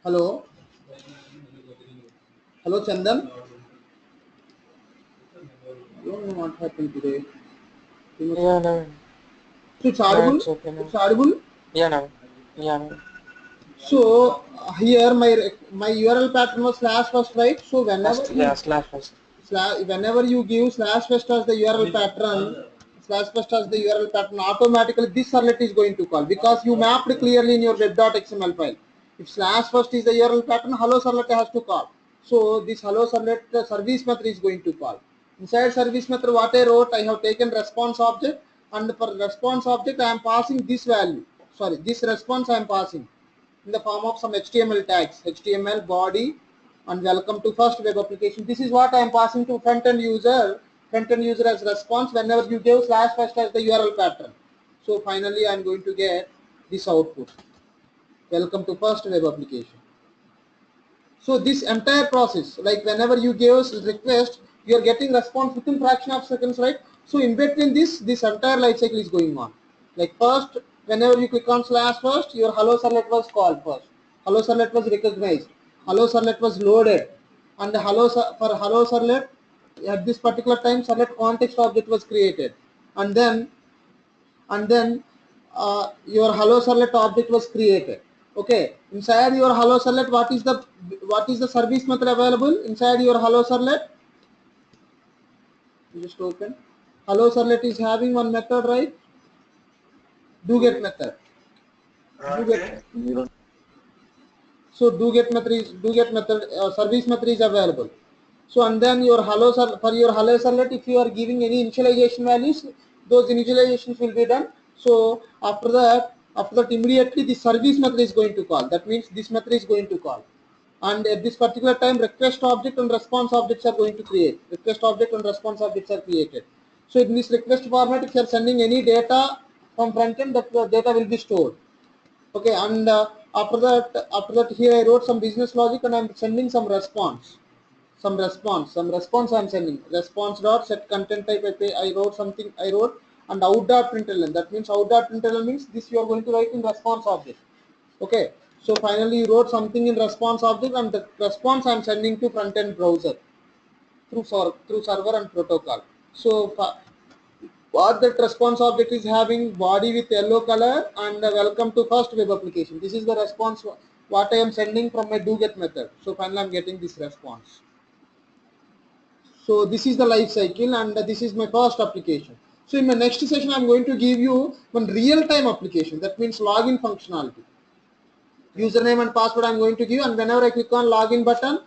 Hello, hello, Chandan. I don't know what happened today. Yeah, Naveen. So it's No, audible. it's okay It's now. audible. Yeah, Naveen. Yeah, Naveen. So here my URL pattern was slash first, right? So First, yeah, slash first. whenever you give slash first as the URL pattern, automatically this servlet is going to call because you mapped clearly in your web.xml file. If slash first is the URL pattern, hello servlet has to call. So this hello servlet service method is going to call. Inside service method, what I wrote, I have taken response object, and for response object I am passing this value. Sorry, this response I am passing in the form of some HTML tags, HTML body, and welcome to first web application. This is what I am passing to front-end user as response whenever you give slash first as the URL pattern. So finally I am going to get this output, welcome to first web application. So this entire process, like whenever you give us request, you are getting response within fraction of seconds, right? So in between this entire life cycle is going on. Like first, whenever you click on slash first, your hello servlet was called first. Hello servlet was recognized. Hello servlet was loaded, and the for hello servlet at this particular time servlet context object was created, and then your hello servlet object was created. Okay, inside your hello servlet, what is the service method available inside your hello servlet? You just open hello servlet is having one method, right? Do get method. Do get. You don't. So do get method service method is available. So and then your for your hello servlet, if you are giving any initialization values, those initializations will be done. So after that immediately the service method is going to call. That means this method is going to call. And at this particular time, request object and response objects are going to create. Request object and response objects are created. So in this request format, if you are sending any data from front end, that data will be stored. Okay, and after that here I wrote some business logic and I'm sending some response. Some response I'm sending. Response dot set content type. I wrote something. I wrote and out dot println. That means out dot println means this you are going to write in response object. Okay. So finally you wrote something in response object and the response I'm sending to front end browser through server and protocol. So what that response object is having body with yellow color and welcome to first web application. This is the response what I am sending from my do get method. So finally I'm getting this response. So this is the life cycle and this is my first application. So in my next session I'm going to give you one real-time application. That means login functionality. Username and password I'm going to give, and whenever I click on login button,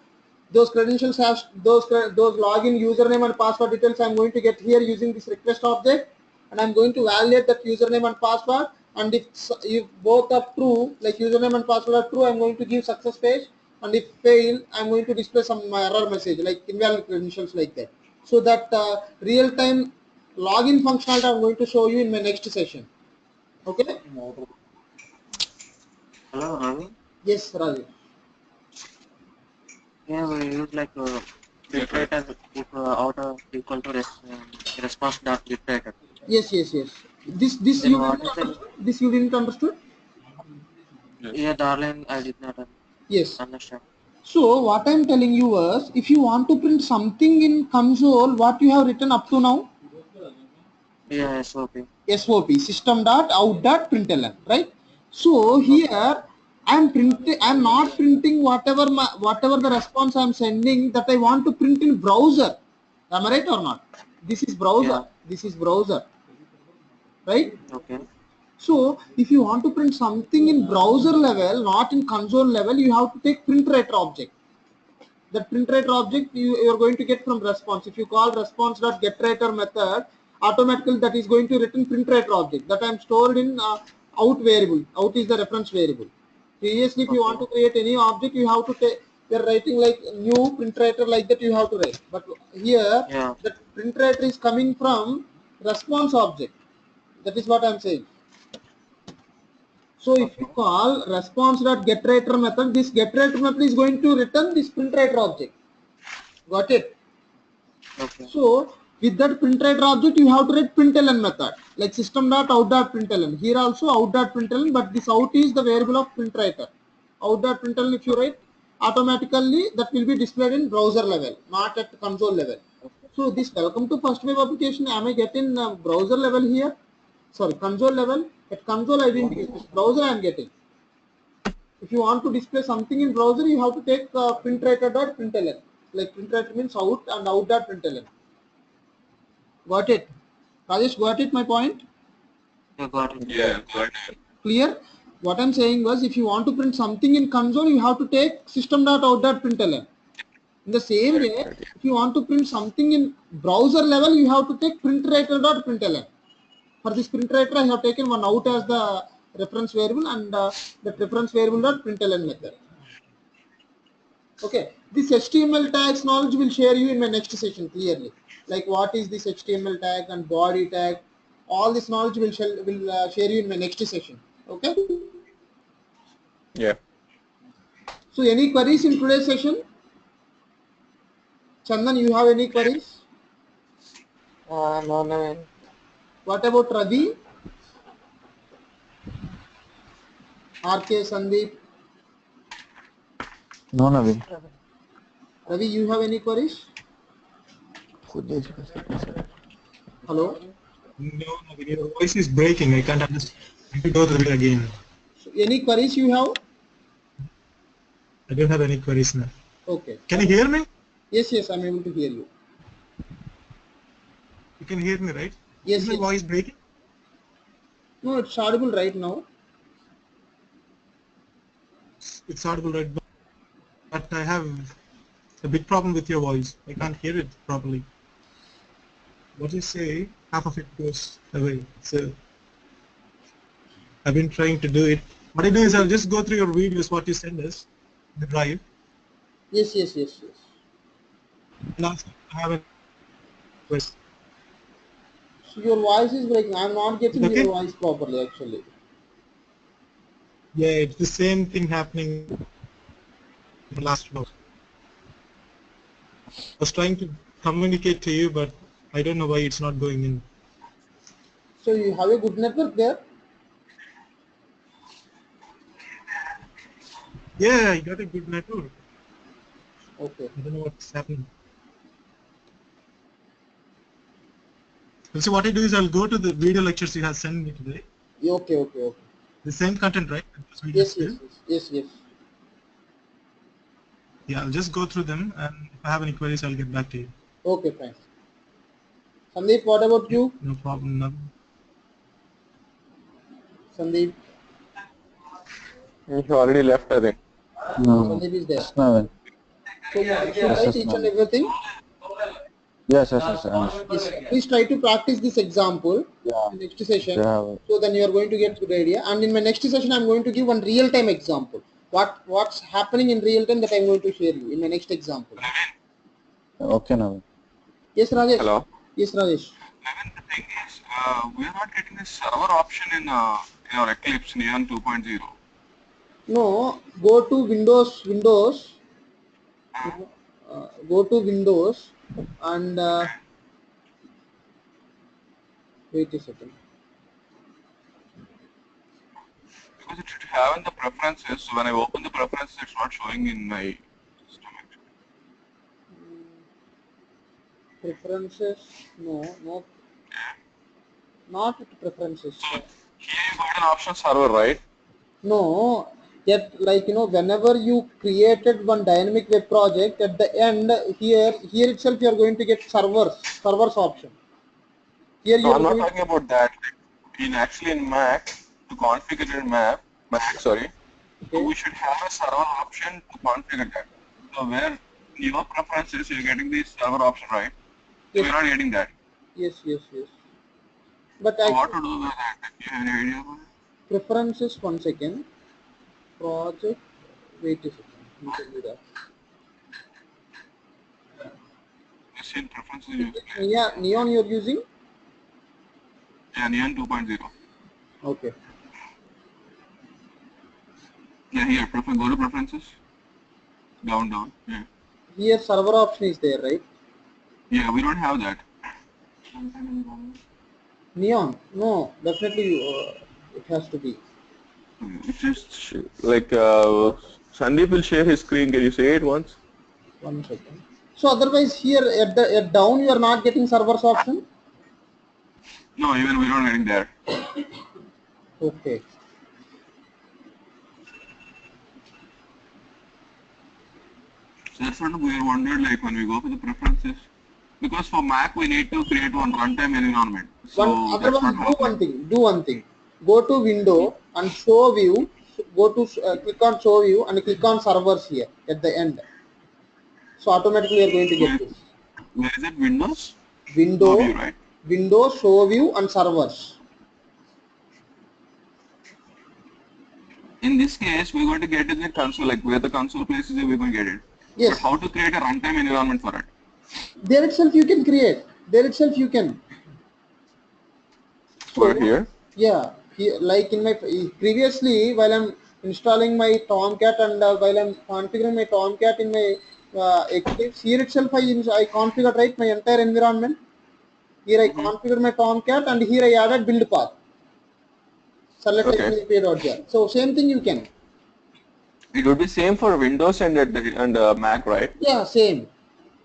those credentials have those login username and password details I'm going to get here using this request object, and I'm going to validate that username and password. And if both are true, like username and password are true, I'm going to give success page, and if fail, I'm going to display some error message like invalid credentials like that. So that real-time login functionality I'm going to show you in my next session. Okay? Hello, Naveen. Yes, Rajesh. Yeah, we use like bit rate as if outer equal to response dot bit rate. Yes, yes, yes. This Then you what didn't is the understood. This you didn't understood. yeah, darling? I did not Yes. understand. So what I'm telling you was, if you want to print something in console, what you have written up to now, Yeah, SOP. SOP system dot out dot println, right? So Okay. here I'm not printing whatever the response I'm sending that I want to print in browser. Am I right or not? This is browser. Yeah. This is browser, right? Okay. So if you want to print something in browser level, not in console level, you have to take print writer object. That print writer object you are going to get from response. If you call response.getWriter method, automatically that is going to return print writer object that I am stored in out variable. Out is the reference variable. Previously, if you Okay. want to create any object, you have to take, you are writing like new print writer like that you have to write. But here, Yeah. that print writer is coming from response object. That is what I am saying. So if you Okay. call response.getWriter method, this getWriter method is going to return this printWriter object. Got it? Okay. So with that printWriter object, you have to write println method like system.out.println. Here also out.println, but this out is the variable of printWriter. out.println if you write, automatically that will be displayed in browser level, not at console level. So this welcome to first web application, am I getting browser level here? Sorry, console level. At console I didn't get it. Browser I am getting. If you want to display something in browser, you have to take printrater.println. Like printrater means out and out.println. Got it? Rajesh, got it my point? You got it. Yeah, got it. Clear? What I'm saying was, if you want to print something in console, you have to take system.out.println. In the same way, if you want to print something in browser level, you have to take printrater.println. For this printrater, I have taken one out as the reference variable, and that reference variable.println method. Okay, this HTML tags knowledge will share you in my next session clearly. Like what is this HTML tag and body tag, all this knowledge will share you in my next session. Okay. Yeah. So any queries in today's session? Chandan, you have any queries? No, Naveen. What about Ravi? RK, Sandeep? No, Naveen. Ravi, you have any queries? Hello? No, Naveen, your voice is breaking. I can't understand. I have to go through it again. So any queries you have? I don't have any queries now. Okay. Can you hear me? Yes, yes, I'm able to hear you. You can hear me, right? Yes, Is my yes. voice breaking? No, it's audible right now. It's audible, right? But I have a big problem with your voice. I can't hear it properly. What you say, half of it goes away. So I've been trying to do it. What I do is I'll just go through your videos, what you send us, the drive, Yes, yes, yes, yes. and also I have a question. So your voice is breaking. I'm not getting Okay? your voice properly actually. Yeah, it's the same thing happening in the last month. I was trying to communicate to you, but I don't know why it's not going in. So you have a good network there? Yeah, I got a good network. Okay. I don't know what's happening. So what I do is I'll go to the video lectures you have sent me today. Okay, okay, okay. The same content, right? Those videos Yes, still? yes, yes, yes, yes. Yeah, I'll just go through them, and if I have any queries, I'll get back to you. Okay, fine. Sandeep, what about Yeah, you? no problem. No. Sandeep, He already left, I think. No. Sandeep is there. Yes, Naveen. So you should Yes, write yes, each and Naveen. everything. Yes, yes, yes. Yes. Please try to practice this example Yeah. in the next session. Yeah. So then you are going to get good idea. And in my next session, I'm going to give one real-time example. What's happening in real time that I'm going to share you in my next example. Okay, Naveen. Yes, Rajesh. Hello. Yes, Rajesh. Naveen, the thing is, we are not getting a server option in our Eclipse Neon 2.0. No, go to Windows, go to Windows, and wait a second. Because it should have in the preferences. So when I open the preferences, it's not showing in my system actually. Preferences? No, no, not preferences. So here you got an option server, right? No, yet like whenever you created one dynamic web project, at the end here itself you are going to get servers option. Here No, you I'm are not going. talking about that. Like, in actually in Mac, to configure in Mac, sorry, so Okay. we should have a server option to configure that. So where in your preferences you're getting the server option, right? So Yes, we're not getting that. yes, yes, yes. But So what actually to do with that? If you have any idea about it? preferences, one second. Project. Wait a second. Let me tell you that. You see in preferences you place. Yeah, Neon you're using. Yeah, Neon 2.0. Okay. Yeah, here, go to preferences. Down. Yeah. Here server option is there, right? Yeah, we don't have that. Neon. No, definitely it has to be. Just like Sandeep will share his screen. Can you say it once? 1 second. So otherwise here at down you are not getting servers option. No, even we're not getting there. Okay. So that's what we wondered, like when we go for the preferences, because for Mac we need to create one runtime environment. So that's not working. Do one thing. Go to window and show view. Go to click on show view and click on servers here at the end. So automatically you are going to get this. Where is it? Windows? Window, No view, right? window, show view and servers. In this case, we're going to get in the console, like where the console places it, we're going to get it. Yes. But how to create a runtime environment for it? There itself you can create. There itself you can. For here? Yeah. Here, like in my previously, while I'm installing my Tomcat and while I'm configuring my Tomcat in my Eclipse, here itself I configured right my entire environment. Here I configured my Tomcat and here I added build path. Okay. So same thing you can. It would be same for Windows and Mac, right? Yeah, same.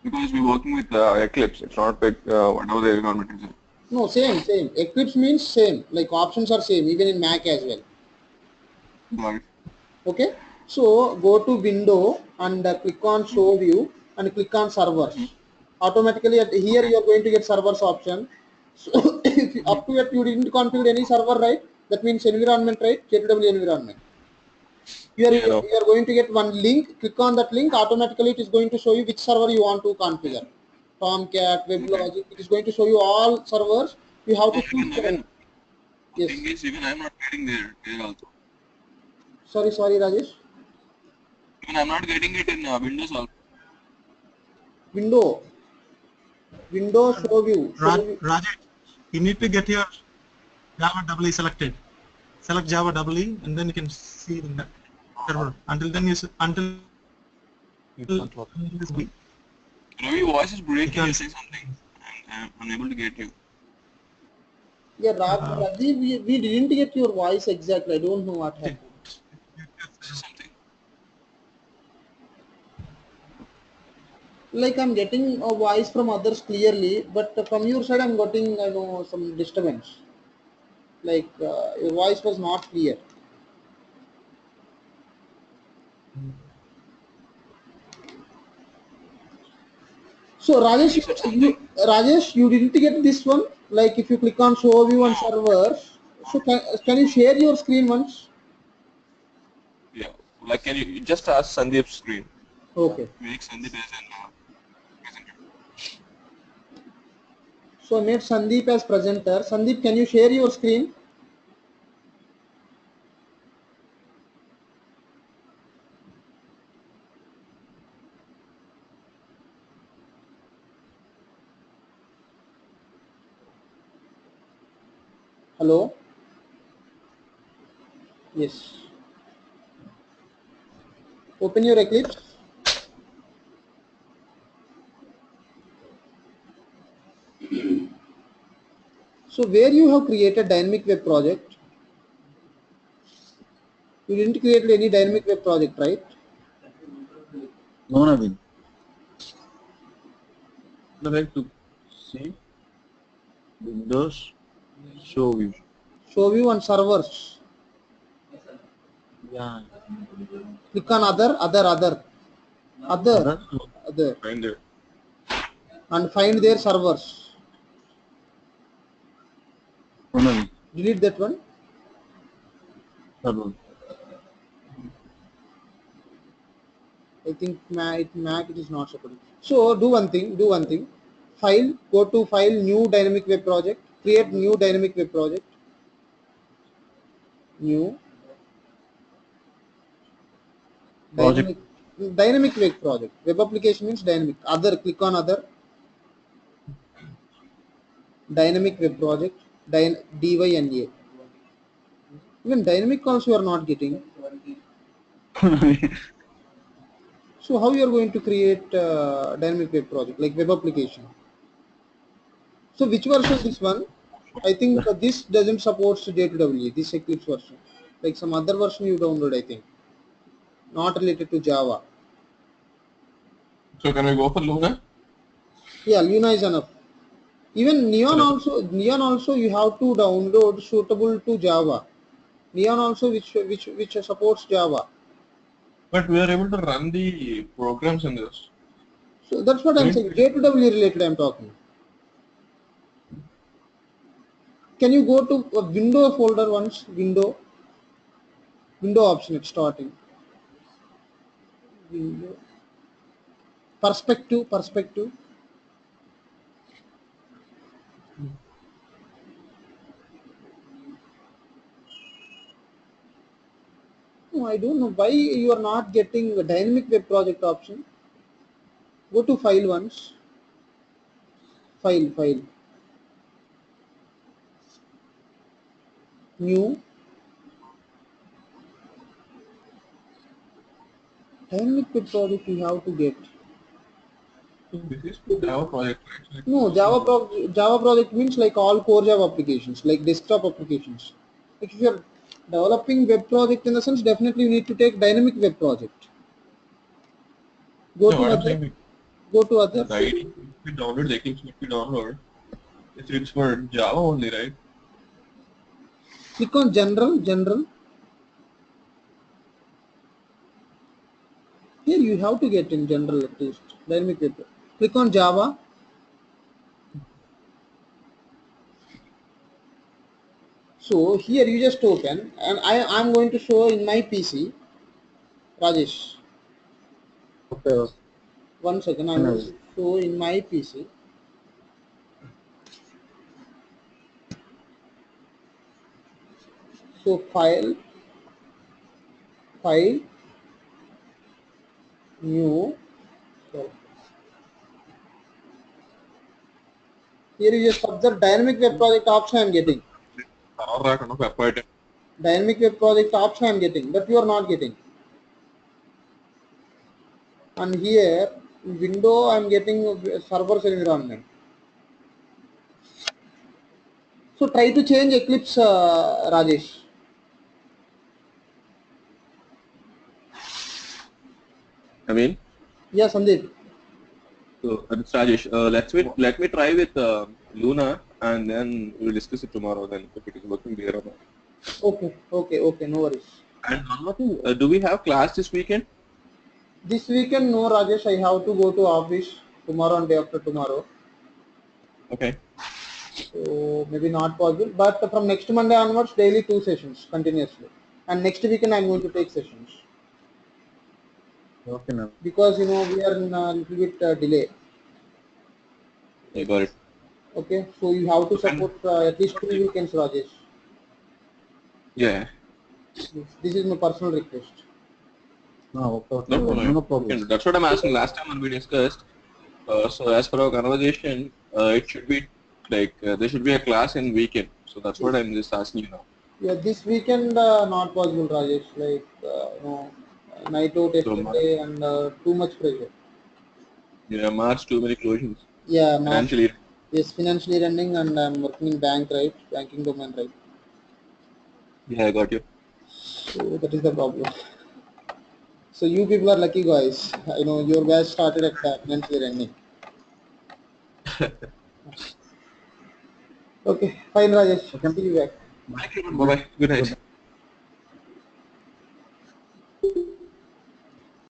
Because we're working with Eclipse. It's not like whatever the environment is. No, same. Eclipse means same. Like options are same even in Mac as well. Got it. Okay. So go to window and click on show view and click on servers. Automatically here you are going to get servers option. So if up to it you didn't configure any server, right? That means environment, right? JW environment. Here you are going to get one link. Click on that link. Automatically it is going to show you which server you want to configure. Tomcat, WebLogic. It is going to show you all servers. You have to choose. The thing is, even I'm not getting there also. Sorry, Rajesh. Even I'm not getting it in Windows also. Window show view. Rajesh, you need to get your Java EE selected. Select Java EE and then you can see the server. Until then, Ravi, voice is breaking. You say something. I'm unable to get you. Yeah, Rajiv, we didn't get your voice exactly. I don't know what happened. Something. Like I'm getting a voice from others clearly, but from your side I'm getting some disturbance. Like your voice was not clear. So Rajesh, you didn't get this one. Like if you click on show view and servers, so can you share your screen once? Yeah. Like, can you just ask Sandeep's screen? Okay. Make Sandeep as an presenter. So I made Sandeep as presenter. Sandeep, can you share your screen? Hello? Yes. Open your Eclipse. So where you have created dynamic web project, you didn't create any dynamic web project, right? No, Naveen. The way to see Windows show view. Show view and servers. Yeah. Click on other. Find it. And find their servers. No, Naveen. Delete that one. Server. I think Mac it is not supported. So do one thing. File, go to file, new dynamic web project. Create new dynamic web project. New dynamic web project. Web application means dynamic. Other, click on other. Dynamic web project. DYNA. Even dynamic also you are not getting. So how you are going to create dynamic web project like web application? So which version is this one? I think this doesn't support JWE, this Eclipse version. like some other version you download, I think, not related to Java. So can we go for Luna? Yeah, Luna is enough. Even Correct. Neon also you have to download suitable to Java. Neon also which supports Java. But we are able to run the programs in this. So that's what We I'm need saying. to- J2W related I'm talking. Can you go to a window folder once? Window option it's starting. Window. Perspective. No, I don't know why you are not getting the dynamic web project option. Go to file once. File. New. Dynamic web project you have to get. This is the Java project, right? No, Java project means like all core Java applications, like desktop applications. Like if you're developing web project in the sense, definitely you need to take dynamic web project. Go No, to what I'm other. saying, Go to the others. ID, if we download the Eclipse, if we download, it's for Java only, right? Click on general. Here you have to get in general at least. Dynamic web. Click on Java. So here you just open and I'm going to show in my PC. Rajesh. Okay. 1 second, I'm going Naveen. to show in my PC. So file, new. So here you just observe dynamic web project option I'm getting. Dynamic web project option I'm getting, but you are not getting. And here window I'm getting server environment. So try to change Eclipse, Rajesh. I mean, Yeah, Sandeep. so it's Rajesh. Let me try with Luna, and then we'll discuss it tomorrow. Then if it is working there or not. Okay, no worries. And one more thing, do we have class this weekend? This weekend, no, Rajesh, I have to go to office tomorrow and day after tomorrow. Okay. So maybe not possible. But from next Monday onwards, daily 2 sessions continuously. And next weekend, I'm going to take sessions Okay, Naveen. because we are in a little bit delay. I got it. Okay, so you have to And support at least 2 weekends, Rajesh. yeah, This is my personal request. No, okay. no problem. No problem. That's what I'm asking. Last time when we discussed, so as per our conversation, it should be like there should be a class in weekend. So that's what I'm just asking you now. Yeah, this weekend not possible, Rajesh. Like night out So yesterday and too much pressure. yeah, March too many closures Yeah, March. financially. Yes, financially running and I'm working in banking domain, right? Yeah, I got you. So that is the problem. So you people are lucky guys. I know your batch started at financially running. Okay, fine Rajesh. Okay. See you back. Bye. Bye. Good night.